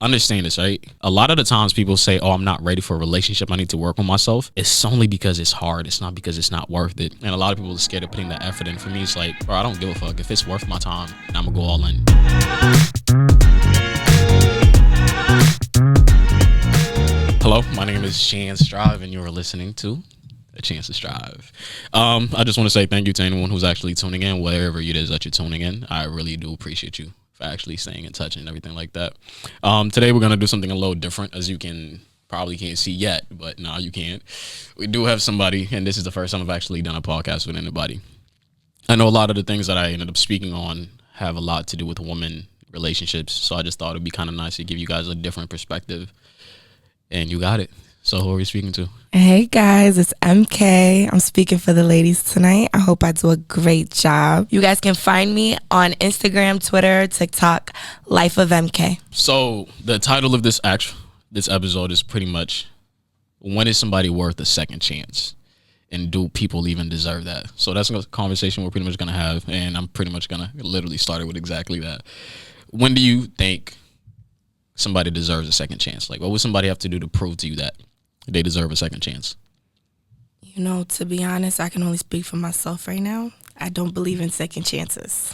understand this, right? A lot of the times people say, oh, I'm not ready for a relationship, I need to work on myself. It's only because it's hard. It's not because it's not worth it. And a lot of people are scared of putting that effort in. For me, it's like, bro, I don't give a fuck. If it's worth my time, I'm gonna go all in. Hello, my name is Chance Strive, and you're listening to A Chance to Strive. I just want to say thank you to anyone who's actually tuning in, wherever it is that you're tuning in. I really do appreciate you for actually staying in touch and everything like that. Today we're going to do something a little different, as you probably can't see yet, but now you can't. We do have somebody, and this is the first time I've actually done a podcast with anybody. I know a lot of the things that I ended up speaking on have a lot to do with women relationships, so I just thought it'd be kind of nice to give you guys a different perspective. And you got it. So who are we speaking to? Hey guys, it's MK. I'm speaking for the ladies tonight. I hope I do a great job. You guys can find me on Instagram, Twitter, TikTok, Life of MK. So the title of this episode is pretty much, when is somebody worth a second chance? And do people even deserve that? So that's a conversation we're pretty much going to have. And I'm pretty much going to literally start it with exactly that. When do you think somebody deserves a second chance? Like, what would somebody have to do to prove to you that they deserve a second chance? You know, to be honest, I can only speak for myself right now. I don't believe in second chances.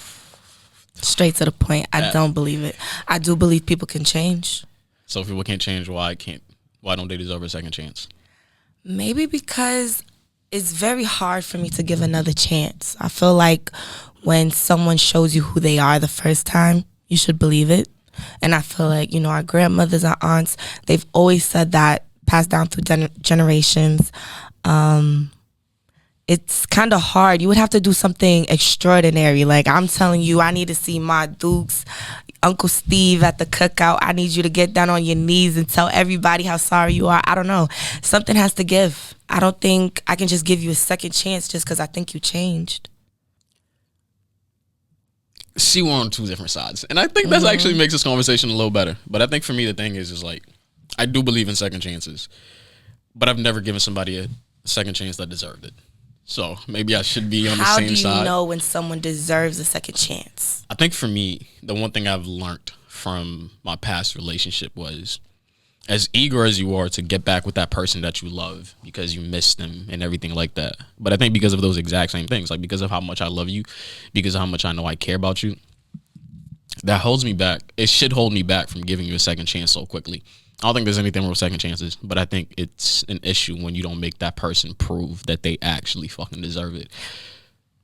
Straight to the point, I don't believe it. I do believe people can change. So if people can't change, why don't they deserve a second chance? Maybe because it's very hard for me to give another chance. I feel like when someone shows you who they are the first time, you should believe it. And I feel like, you know, our grandmothers, our aunts, they've always said that, passed down through generations. It's kind of hard. You would have to do something extraordinary. Like, I'm telling you, I need to see my Dukes, Uncle Steve at the cookout. I need you to get down on your knees and tell everybody how sorry you are. I don't know. Something has to give. I don't think I can just give you a second chance just because I think you changed. See, we're on two different sides. And I think that actually makes this conversation a little better. But I think for me, the thing is like, I do believe in second chances. But I've never given somebody a second chance that deserved it. So maybe I should be on the same side. How do you know when someone deserves a second chance? I think for me, the one thing I've learned from my past relationship was, as eager as you are to get back with that person that you love because you miss them and everything like that. But I think because of those exact same things, like because of how much I love you, because of how much I know I care about you, that holds me back. It should hold me back from giving you a second chance so quickly. I don't think there's anything wrong with second chances, but I think it's an issue when you don't make that person prove that they actually fucking deserve it.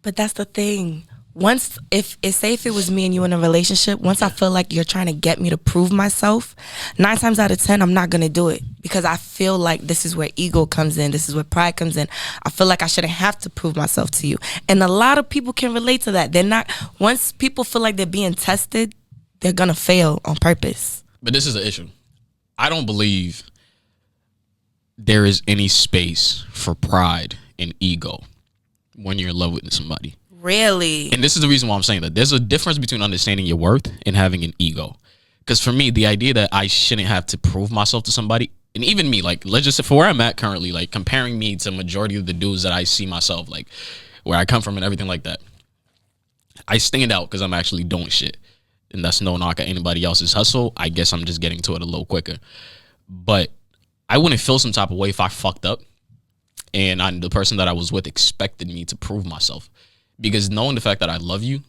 But that's the thing. Once, if it was me and you in a relationship, once I feel like you're trying to get me to prove myself, 9 times out of 10, I'm not going to do it because I feel like this is where ego comes in. This is where pride comes in. I feel like I shouldn't have to prove myself to you. And a lot of people can relate to that. Once people feel like they're being tested, they're going to fail on purpose. But this is the issue. I don't believe there is any space for pride and ego when you're in love with somebody. Really? And this is the reason why I'm saying that. There's a difference between understanding your worth and having an ego. Because for me, the idea that I shouldn't have to prove myself to somebody, and even me, like, let's just say for where I'm at currently, like, comparing me to majority of the dudes that I see myself, like, where I come from and everything like that, I stand out because I'm actually doing shit. And that's no knock at anybody else's hustle. I guess I'm just getting to it a little quicker. But I wouldn't feel some type of way if I fucked up and the person that I was with expected me to prove myself. Because knowing the fact that I love you,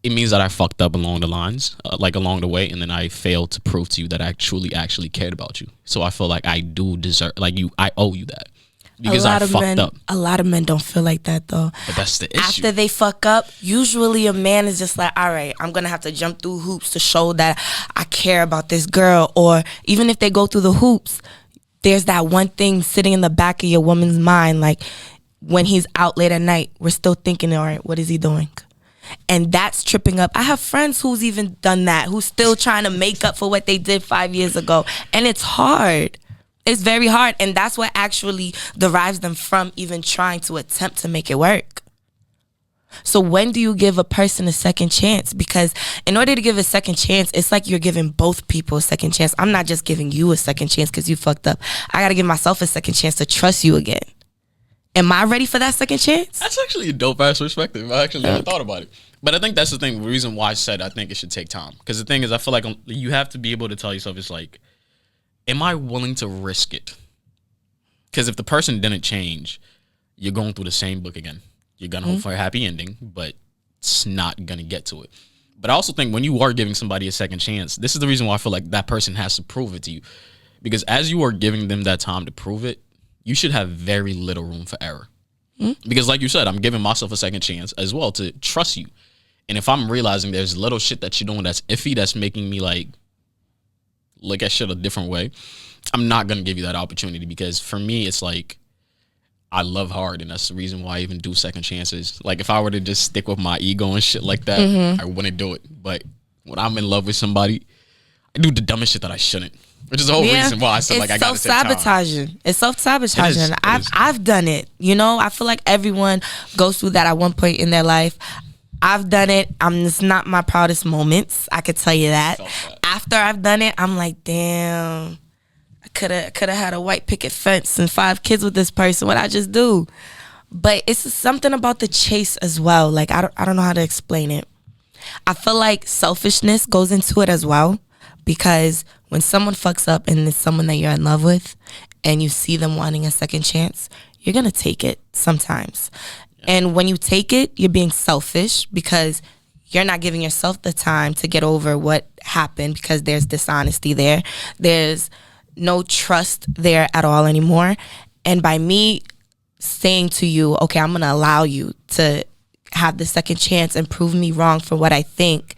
it means that I fucked up along the lines, along the way, and then I failed to prove to you that I truly actually cared about you. So I feel like I do deserve, I owe you that. Because I fucked up. A lot of men don't feel like that, though. But that's the issue. After they fuck up, usually a man is just like, all right, I'm going to have to jump through hoops to show that I care about this girl. Or even if they go through the hoops, there's that one thing sitting in the back of your woman's mind, like, when he's out late at night, we're still thinking, all right, what is he doing? And that's tripping up. I have friends who's even done that, who's still trying to make up for what they did 5 years ago. And it's hard. It's very hard. And that's what actually derives them from even trying to attempt to make it work. So when do you give a person a second chance? Because in order to give a second chance, it's like you're giving both people a second chance. I'm not just giving you a second chance because you fucked up. I got to give myself a second chance to trust you again. Am I ready for that second chance? That's actually a dope ass perspective. I actually never thought about it. But I think that's the thing. The reason why I said I think it should take time. Because the thing is, I feel like you have to be able to tell yourself, it's like, am I willing to risk it? Because if the person didn't change, you're going through the same book again. You're going to hope for a happy ending, but it's not going to get to it. But I also think when you are giving somebody a second chance, this is the reason why I feel like that person has to prove it to you. Because as you are giving them that time to prove it, you should have very little room for error. Because like you said, I'm giving myself a second chance as well to trust you. And if I'm realizing there's little shit that you're doing that's iffy, that's making me like look at shit a different way, I'm not going to give you that opportunity. Because for me, it's like, I love hard, and that's the reason why I even do second chances. Like, if I were to just stick with my ego and shit like that, I wouldn't do it. But when I'm in love with somebody, I do the dumbest shit that I shouldn't. Which is the whole reason why I said, like, I got to take time. It's self-sabotaging. I've done it. You know, I feel like everyone goes through that at one point in their life. I've done it. It's not my proudest moments. I could tell you that. After I've done it, I'm like, damn, I could have had a white picket fence and 5 kids with this person. What'd I just do? But it's something about the chase as well. Like, I don't know how to explain it. I feel like selfishness goes into it as well. Because when someone fucks up and it's someone that you're in love with and you see them wanting a second chance, you're going to take it sometimes. Yeah. And when you take it, you're being selfish because you're not giving yourself the time to get over what happened because there's dishonesty there. There's no trust there at all anymore. And by me saying to you, okay, I'm going to allow you to have the second chance and prove me wrong for what I think,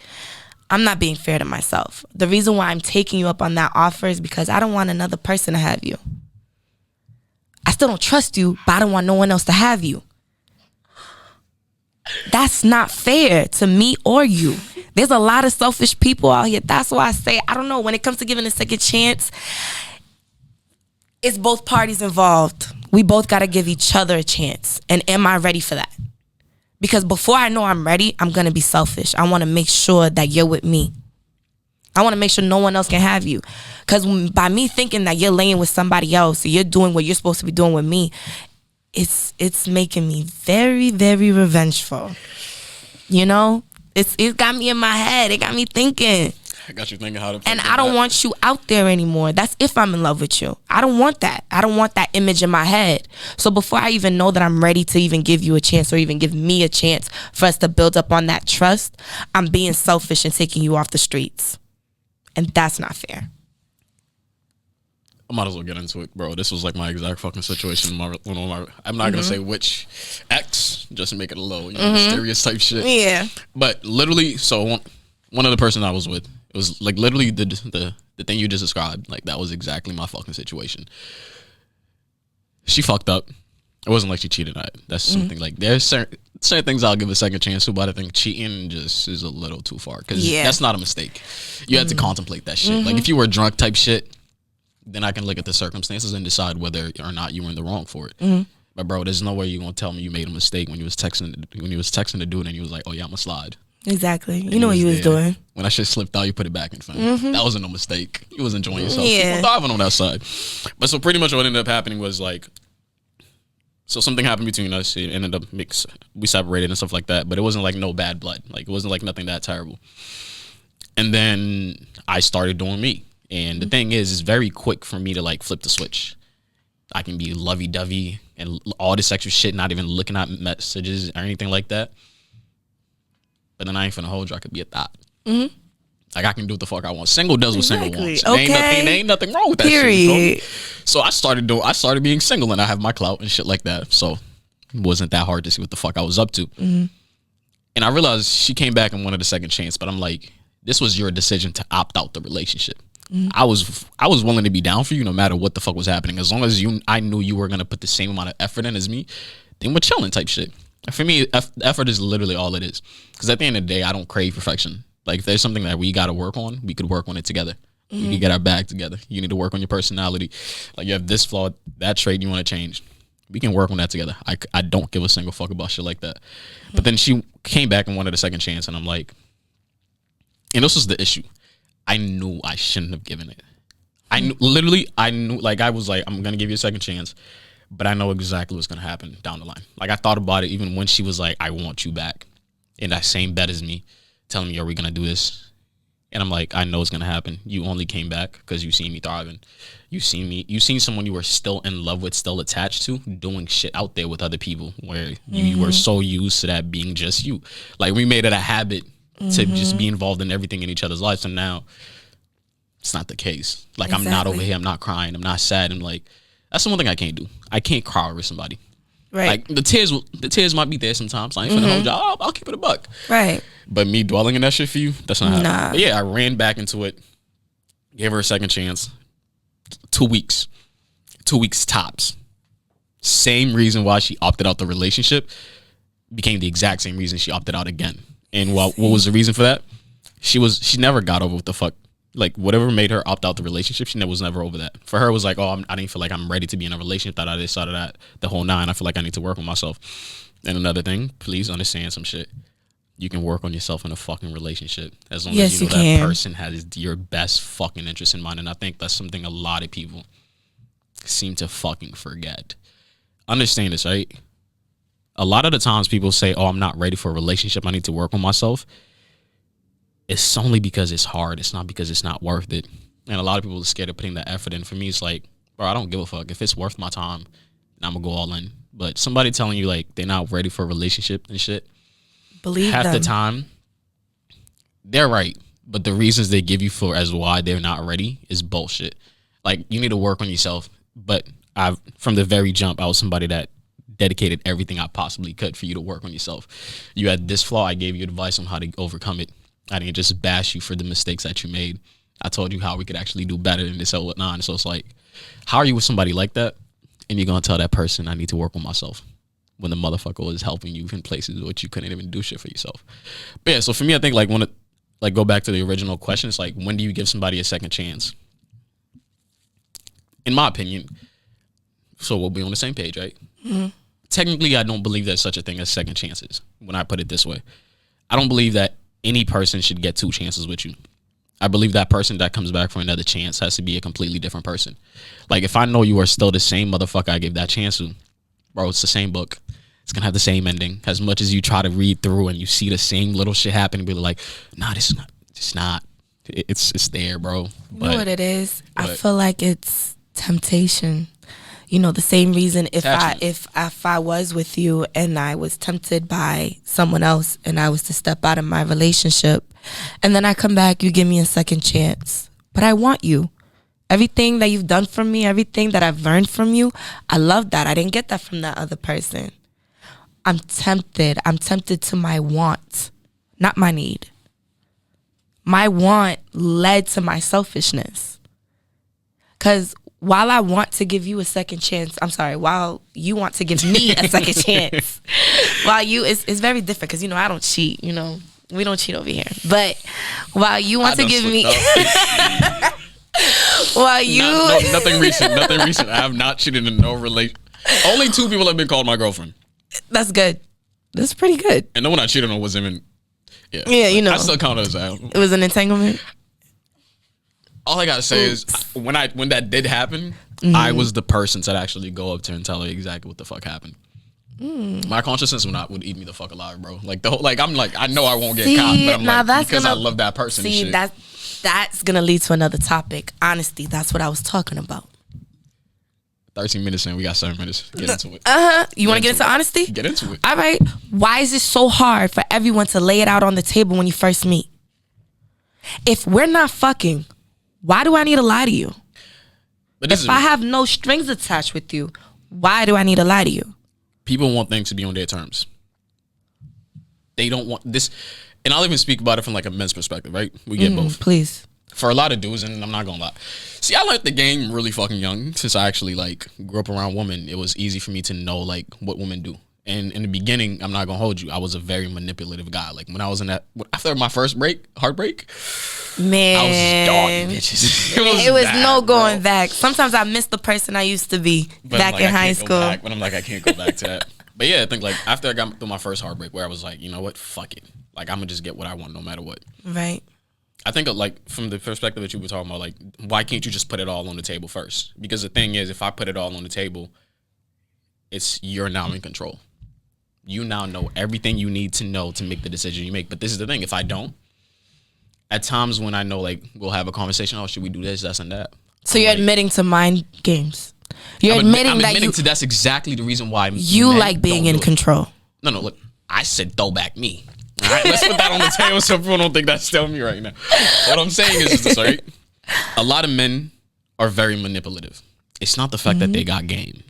I'm not being fair to myself. The reason why I'm taking you up on that offer is because I don't want another person to have you. I still don't trust you, but I don't want no one else to have you. That's not fair to me or you. There's a lot of selfish people out here. That's why I say, I don't know, when it comes to giving a second chance, it's both parties involved. We both got to give each other a chance. And am I ready for that? Because before I know I'm ready, I'm going to be selfish. I want to make sure that you're with me. I want to make sure no one else can have you. Because by me thinking that you're laying with somebody else, or you're doing what you're supposed to be doing with me, it's making me very, very revengeful. You know? It got me in my head. It got me thinking. I got you thinking how to. And I don't want you out there anymore. That's if I'm in love with you. I don't want that. I don't want that image in my head. So before I even know that I'm ready to even give you a chance or even give me a chance for us to build up on that trust, I'm being selfish and taking you off the streets. And that's not fair. I might as well get into it, bro. This was like my exact fucking situation. I'm not gonna say which ex, just to make it a little mysterious type shit. Yeah. But literally, so one of the person I was with, it was like literally the thing you just described. Like, that was exactly my fucking situation. She fucked up. It wasn't like she cheated on it. That's something like, there's certain things I'll give a second chance to, but I think cheating just is a little too far because that's not a mistake. You have to contemplate that shit. Like, if you were drunk type shit, then I can look at the circumstances and decide whether or not you were in the wrong for it. But bro, there's no way you're gonna tell me you made a mistake when you was texting the dude and you was like, oh yeah, I'm gonna slide. Exactly. You know what you was doing. When that shit slipped out, you put it back in front. That wasn't no mistake. You was enjoying yourself. Yeah. People diving on that side. But so pretty much what ended up happening was like, so something happened between us. It ended up we separated and stuff like that. But it wasn't like no bad blood. Like, it wasn't like nothing that terrible. And then I started doing me. And the thing is, it's very quick for me to like flip the switch. I can be lovey-dovey and all this extra shit, not even looking at messages or anything like that. But then I ain't finna hold you. I could be a thought. Like, I can do what the fuck I want. Single does what single wants. Okay. There ain't nothing wrong with that shit. So I started being single, and I have my clout and shit like that. So it wasn't that hard to see what the fuck I was up to. And I realized she came back and wanted a second chance, but I'm like, this was your decision to opt out the relationship. I was willing to be down for you no matter what the fuck was happening. As long as I knew you were gonna put the same amount of effort in as me, then we're chilling type shit. For me, effort is literally all it is. Because at the end of the day, I don't crave perfection. Like, if there's something that we got to work on, we could work on it together. We could get our bag together. You need to work on your personality. Like, you have this flaw, that trait you want to change. We can work on that together. I don't give a single fuck about shit like that. But then she came back and wanted a second chance, and I'm like, and this was the issue. I knew I shouldn't have given it. I knew, like, I was like, I'm going to give you a second chance. But I know exactly what's going to happen down the line. Like, I thought about it even when she was like, I want you back. in that same bed as me, telling me, "Are we gonna do this?" And I'm like, I know it's gonna happen. You only came back because you seen me thriving. You seen someone you were still in love with, still attached to, doing shit out there with other people where you were so used to that being just you. Like, we made it a habit to just be involved in everything in each other's lives, and now it's not the case. Like, I'm not over here. I'm not crying. I'm not sad. I'm like, that's the one thing I can't do. I can't cry over somebody. Right. Like, the tears might be there sometimes. I ain't finna hold y'all. I'll keep it a buck. Right. But me dwelling in that shit for you, that's not happening. Nah. But yeah, I ran back into it, gave her a second chance. 2 weeks. 2 weeks tops. Same reason why she opted out the relationship became the exact same reason she opted out again. And what was the reason for that? She never got over what the fuck. Like, whatever made her opt out the relationship, she was never over that. For her, it was like, I didn't feel like I'm ready to be in a relationship, that I decided that the whole nine. I feel like I need to work on myself. And another thing, please understand some shit. You can work on yourself in a fucking relationship as long as you know that person has your best fucking interest in mind. And I think that's something a lot of people seem to fucking forget. Understand this, right? A lot of the times people say, I'm not ready for a relationship, I need to work on myself. It's only because it's hard. It's not because it's not worth it. And a lot of people are scared of putting that effort in. For me, it's like, bro, I don't give a fuck. If it's worth my time, I'm going to go all in. But somebody telling you, like, they're not ready for a relationship and shit, believe half them. the time, they're right. But the reasons they give you for as why they're not ready is bullshit. Like, you need to work on yourself. But from the very jump, I was somebody that dedicated everything I possibly could for you to work on yourself. You had this flaw, I gave you advice on how to overcome it. I didn't just bash you for the mistakes that you made. I told you how we could actually do better than this or whatnot. So it's like, how are you with somebody like that? And you're going to tell that person, I need to work on myself, when the motherfucker was helping you in places which you couldn't even do shit for yourself. But yeah, so for me, I think, like, go back to the original question. It's like, when do you give somebody a second chance? In my opinion, so we'll be on the same page, right? Mm-hmm. Technically, I don't believe there's such a thing as second chances, when I put it this way. I don't believe that any person should get 2 chances with you. I believe that person that comes back for another chance has to be a completely different person. Like, if I know you are still the same motherfucker I gave that chance to, bro, it's the same book. It's going to have the same ending. As much as you try to read through and you see the same little shit happen and be like, nah, this is not. It's there, bro. But, you know what it is? I feel like it's temptation. You know, the same reason if I was with you and I was tempted by someone else and I was to step out of my relationship and then I come back, you give me a second chance. But I want you. Everything that you've done for me, everything that I've learned from you, I love that. I didn't get that from that other person. I'm tempted. I'm tempted to my want, not my need. My want led to my selfishness. Because while I want to give you a second chance, while you want to give me a second chance, it's very different because, I don't cheat, we don't cheat over here. But while you want to give me, nothing recent. I have not cheated in no relation. Only 2 people have been called my girlfriend. That's good. That's pretty good. And the one I cheated on was even, yeah, I still count it as that. It was an entanglement. All I gotta say is when that did happen, I was the person to actually go up to her and tell her exactly what the fuck happened. My consciousness would eat me the fuck alive, bro. Like I know I won't get caught, but I'm like, because I love that person. See, and shit. That's gonna lead to another topic. Honesty, that's what I was talking about. 13 minutes in, we got 7 minutes. Get into it. You want to get into honesty? Get into it. All right. Why is it so hard for everyone to lay it out on the table when you first meet? If we're not fucking, why do I need to lie to you? If I have no strings attached with you, why do I need to lie to you? People want things to be on their terms. They don't want this. And I'll even speak about it from like a men's perspective, right? We get both. Please. For a lot of dudes, and I'm not gonna lie. See, I learned the game really fucking young. Since I actually like grew up around women, it was easy for me to know like what women do. And in the beginning, I'm not gonna hold you, I was a very manipulative guy. Like when I was after my first heartbreak, man, I was dogging bitches. It was bad, no going back. Sometimes I miss the person I used to be back in high school. But I'm like, I can't go back to that. But yeah, I think like after I got through my first heartbreak, where I was like, you know what, fuck it. Like I'm gonna just get what I want no matter what. Right. I think like from the perspective that you were talking about, like why can't you just put it all on the table first? Because the thing is, if I put it all on the table, it's you're now in control. You now know everything you need to know to make the decision you make. But this is the thing. If I don't, at times when I know, like, we'll have a conversation, oh, should we do this, this, and that? So you're admitting to mind games. You're admitting that that's exactly the reason why you like being in control. No, look, I said throwback me. All right, let's put that on the table so people don't think that's still me right now. What I'm saying is this, right? A lot of men are very manipulative. It's not the fact that they got game.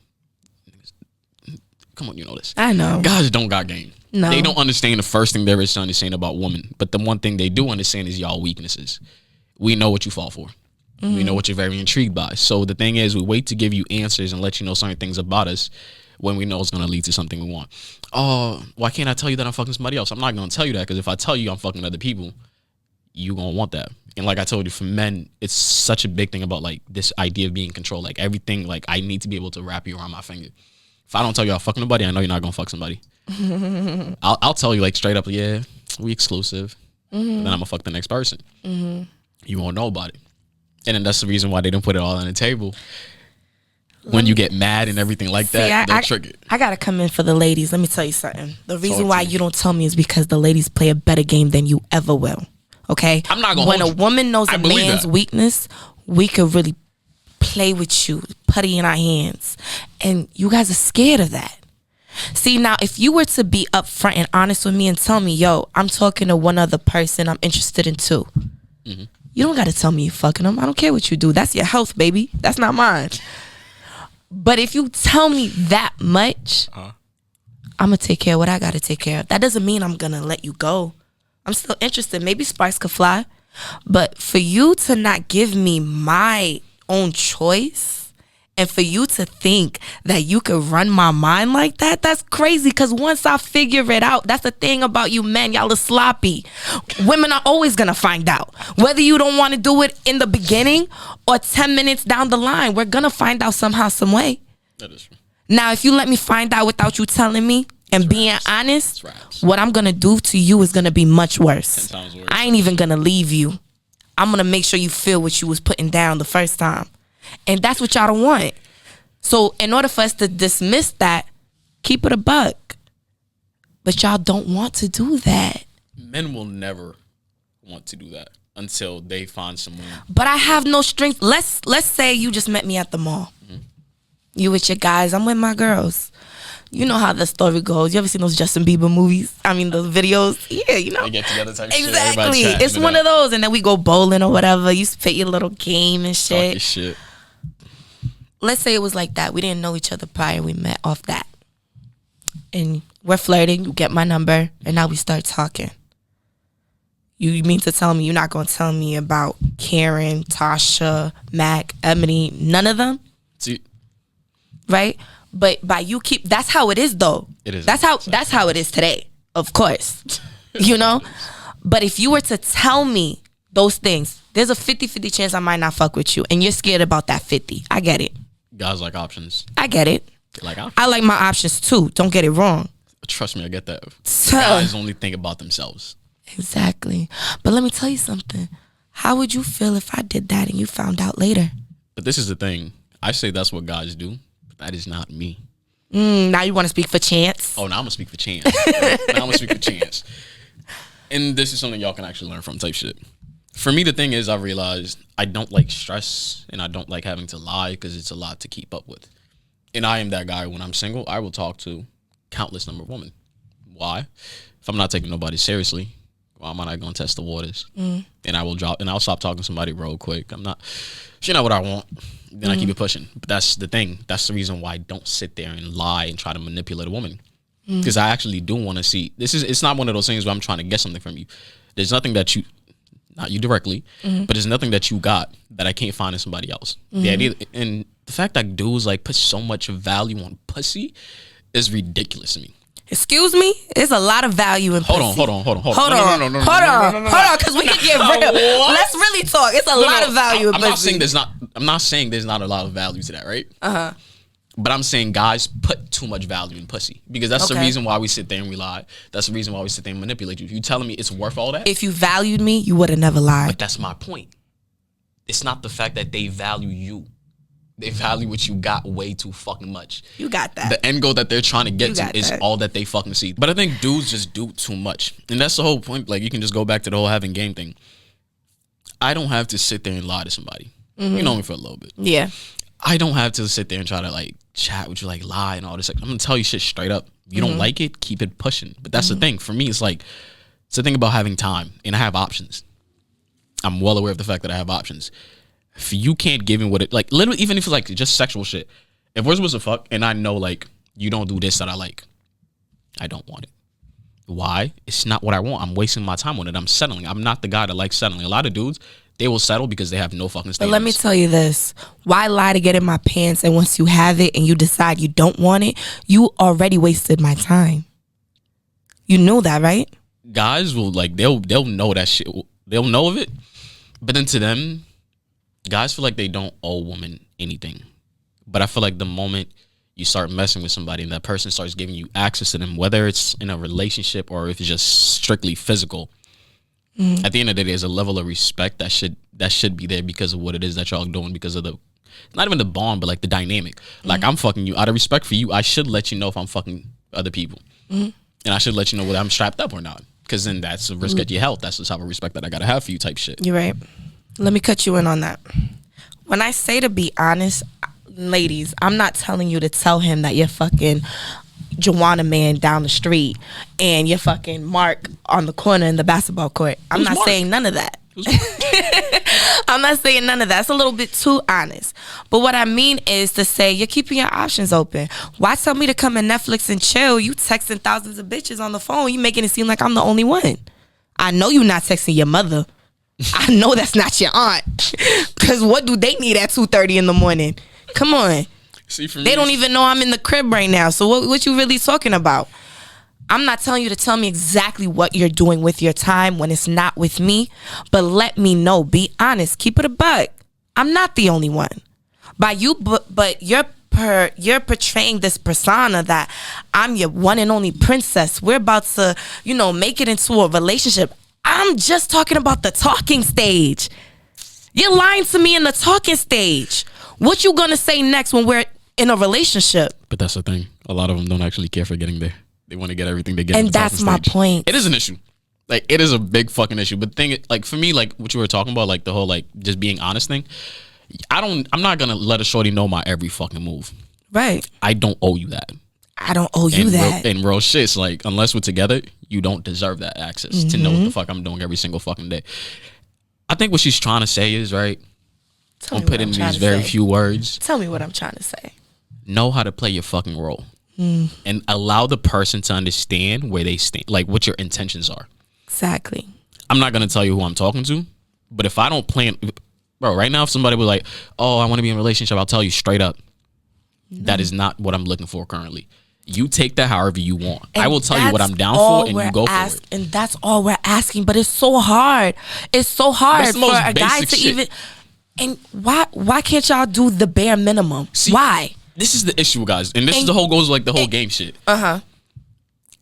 Come on, you know this. I know. Guys don't got game. No. They don't understand the first thing there is to understand about women. But the one thing they do understand is y'all weaknesses. We know what you fall for. We know what you're very intrigued by. So the thing is, we wait to give you answers and let you know certain things about us when we know it's going to lead to something we want. Oh, why can't I tell you that I'm fucking somebody else? I'm not going to tell you that, because if I tell you I'm fucking other people, you going to want that. And like I told you, for men, it's such a big thing about like this idea of being in control. Like everything, like I need to be able to wrap you around my finger. If I don't tell you I'm fucking nobody, I know you're not going to fuck somebody. I'll tell you like straight up, yeah, we exclusive. Then I'm going to fuck the next person. You won't know about it. And then that's the reason why they don't put it all on the table. When you get mad and everything like that, they'll trick it. I got to come in for the ladies. Let me tell you something. The reason why you don't tell me is because the ladies play a better game than you ever will. Okay? I'm not going to When a woman knows a man's weakness, we could really play with you, putty in our hands. And you guys are scared of that. See, now, if you were to be upfront and honest with me and tell me, yo, I'm talking to one other person I'm interested in too. You don't got to tell me you fucking them. I don't care what you do. That's your health, baby. That's not mine. But if you tell me that much, I'm going to take care of what I got to take care of. That doesn't mean I'm going to let you go. I'm still interested. Maybe sparks could fly. But for you to not give me my own choice, and for you to think that you could run my mind like that, that's crazy. Because once I figure it out, that's the thing about you men. Y'all are sloppy. Women are always going to find out. Whether you don't want to do it in the beginning or 10 minutes down the line, we're going to find out somehow, some way. That is true. Now, if you let me find out without you telling me and being honest, what I'm going to do to you is going to be much worse. 10 times worse. I ain't even going to leave you. I'm going to make sure you feel what you was putting down the first time. And that's what y'all don't want. So in order for us to dismiss that, keep it a buck. But y'all don't want to do that. Men will never want to do that until they find someone. But I have no strength. Let's say you just met me at the mall. You with your guys, I'm with my girls. You know how the story goes. You ever seen those Justin Bieber movies? I mean, those videos? Yeah, you know. They get together type exactly. Shit. It's one of those. And then we go bowling or whatever. You spit your little game and Talk your shit. shit. Let's say it was like that. We didn't know each other prior. We met off that. And we're flirting. You get my number. And now we start talking. You mean to tell me you're not going to tell me about Karen, Tasha, Mac, Emily, none of them? See, right? But by you keep, that's how it is though. It is. That's how it is today, of course. You know? But if you were to tell me those things, there's a 50-50 chance I might not fuck with you. And you're scared about that 50. I get it. guys like options. I get it. You like options? I like my options too. Don't get it wrong. Trust me, I get that. So, Guys only think about themselves. Exactly. But let me tell you something. How would you feel if I did that and you found out later? But this is the thing. I say that's what guys do. But that is not me. Now you want to speak for Chance? Oh, now I'm going to speak for Chance. Now I'm going to speak for Chance. And this is something y'all can actually learn from type shit. For me, the thing is, I realized I don't like stress and I don't like having to lie because it's a lot to keep up with. And I am that guy. When I'm single, I will talk to countless number of women. Why? If I'm not taking nobody seriously, why am I not going to test the waters? And I will drop, and I'll stop talking to somebody real quick. She not what I want. Then I keep it pushing. But that's the thing. That's the reason why I don't sit there and lie and try to manipulate a woman. Because I actually do want to see. It's not one of those things where I'm trying to get something from you. There's nothing that you, not you directly, but there's nothing that you got that I can't find in somebody else. The idea, and the fact that dudes like put so much value on pussy is ridiculous to me. Excuse me? There's a lot of value in pussy. Hold on. Hold on, because we can get real. Let's really talk. It's a lot of value in pussy. I'm not saying there's not a lot of value to that, right? But I'm saying guys put too much value in pussy. Because that's the reason why we sit there and we lie. That's the reason why we sit there and manipulate you. You telling me it's worth all that? If you valued me, you would have never lied. But that's my point. It's not the fact that they value you. They value what you got way too fucking much. You got that. The end goal that they're trying to get to is that. all that they fucking see. But I think dudes just do too much. And that's the whole point. Like, you can just go back to the whole having game thing. I don't have to sit there and lie to somebody. You know me for a little bit. Yeah. I don't have to sit there and try to, like, chat with you, like, lie and all this. Like, I'm going to tell you shit straight up. You don't like it, keep it pushing. But that's the thing. For me, it's like, it's the thing about having time. And I have options. I'm well aware of the fact that I have options. If you can't give me what it, like, literally, even if it's like just sexual shit, if we're supposed to fuck and I know, like, you don't do this that I like, I don't want it. Why? It's not what I want. I'm wasting my time on it. I'm settling. I'm not the guy that likes settling. A lot of dudes, they will settle because they have no fucking standards. But let me tell you this. Why lie to get in my pants, and once you have it and you decide you don't want it, you already wasted my time. You know that, right? Guys will, like, they'll know that shit. They'll know of it. But then to them, guys feel like they don't owe women anything. But I feel like the moment you start messing with somebody and that person starts giving you access to them, whether it's in a relationship or if it's just strictly physical, at the end of the day, there's a level of respect that should be there because of what it is that y'all doing, because of the, not even the bond, but like the dynamic. Like, I'm fucking you out of respect for you. I should let you know if I'm fucking other people. And I should let you know whether I'm strapped up or not. Because then that's a risk at your health. That's the type of respect that I gotta have for you type shit. You're right. Let me cut you in on that. When I say to be honest, ladies, I'm not telling you to tell him that you're fucking Joanna man down the street and you're fucking Mark on the corner in the basketball court. I'm not saying none of that. I'm not saying none of that. It's a little bit too honest. But what I mean is to say you're keeping your options open. Why tell me to come in Netflix and chill? You texting thousands of bitches on the phone. You making it seem like I'm the only one. I know you're not texting your mother. I know that's not your aunt. Because what do they need at 2:30 in the morning? Come on. See, for me, they don't even know I'm in the crib right now. So what you really talking about? I'm not telling you to tell me exactly what you're doing with your time when it's not with me, but let me know. Be honest. Keep it a buck. I'm not the only one. But you're portraying this persona that I'm your one and only princess. We're about to, make it into a relationship. I'm just talking about the talking stage. You're lying to me in the talking stage. What you gonna say next when we're in a relationship? But that's the thing. A lot of them don't actually care for getting there. They want to get everything they get. And that's my point. It is an issue. Like, it is a big fucking issue. But like, for me, like what you were talking about, like the whole like just being honest thing. I'm not gonna let a shorty know my every fucking move. Right. I don't owe you that. I don't owe you that. And real shit's like, unless we're together, you don't deserve that access to know what the fuck I'm doing every single fucking day. I think what she's trying to say is, right, I'll put in these very few words. Tell me what I'm trying to say. Know how to play your fucking role. And allow the person to understand where they stand, like what your intentions are. Exactly. I'm not going to tell you who I'm talking to, but if I don't plan, bro, right now, if somebody was like, oh, I want to be in a relationship, I'll tell you straight up. That is not what I'm looking for currently. You take that however you want. And I will tell you what I'm down for, and you go for it. And that's all we're asking. But it's so hard. It's so hard for a guy to even. And why can't y'all do the bare minimum? See, why? This is the issue, guys, and this is the whole goes like the whole game shit.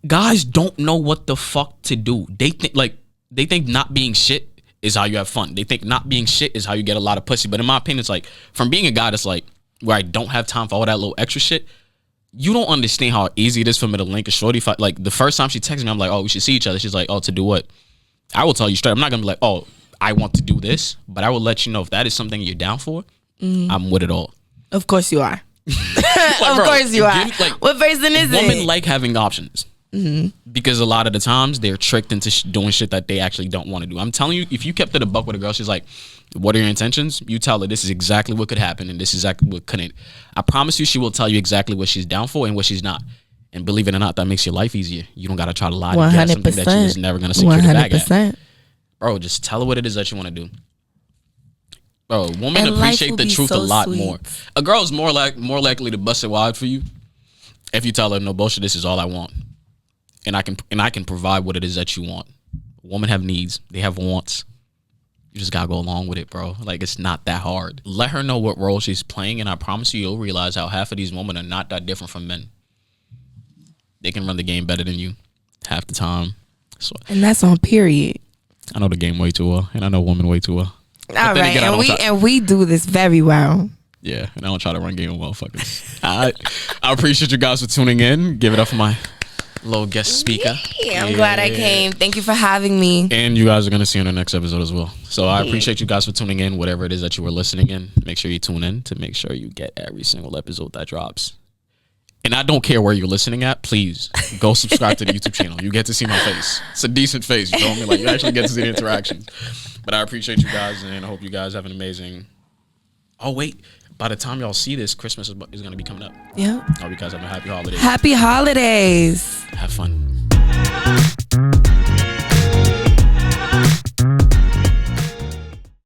Guys don't know what the fuck to do. They think not being shit is how you have fun. They think not being shit is how you get a lot of pussy. But in my opinion, it's like, from being a guy that's like, where I don't have time for all that little extra shit, you don't understand how easy it is for me to link a shorty. If like the first time she texted me, I'm like, oh, we should see each other. She's like, oh, to do what? I will tell you straight. I'm not gonna be like, oh, I want to do this, but I will let you know if that is something you're down for. I'm with it all. Of course you are. Like, of course you are. What person is it? Women like having options. Because a lot of the times they're tricked into doing shit that they actually don't want to do. I'm telling you, if you kept it a buck with a girl, she's like, what are your intentions? You tell her this is exactly what could happen and this is exactly what couldn't. I promise you she will tell you exactly what she's down for and what she's not. And believe it or not, that makes your life easier. You don't got to try to lie to get something that you're just never going to secure the bag at. Bro, just tell her what it is that you want to do. Bro, women appreciate the truth a lot more. A girl is more likely to bust it wide for you if you tell her, no bullshit, this is all I want. And I can provide what it is that you want. Women have needs. They have wants. You just gotta go along with it, bro. Like, it's not that hard. Let her know what role she's playing, and I promise you'll realize how half of these women are not that different from men. They can run the game better than you half the time. So, and that's on period. I know the game way too well, and I know women way too well. All right, and we do this very well. Yeah, and I don't try to run game with motherfuckers. I appreciate you guys for tuning in. Give it up for my little guest speaker. Yeah, I'm glad I came. Thank you for having me. And you guys are going to see you in the next episode as well. So I appreciate you guys for tuning in, whatever it is that you were listening in. Make sure you tune in to make sure you get every single episode that drops. And I don't care where you're listening at. Please go subscribe to the YouTube channel. You get to see my face. It's a decent face. You know me? Like, you actually get to see the interactions. But I appreciate you guys, and I hope you guys have an amazing... Oh, wait. By the time y'all see this, Christmas is going to be coming up. Yeah. I hope you guys have a happy holidays. Happy holidays. Have fun.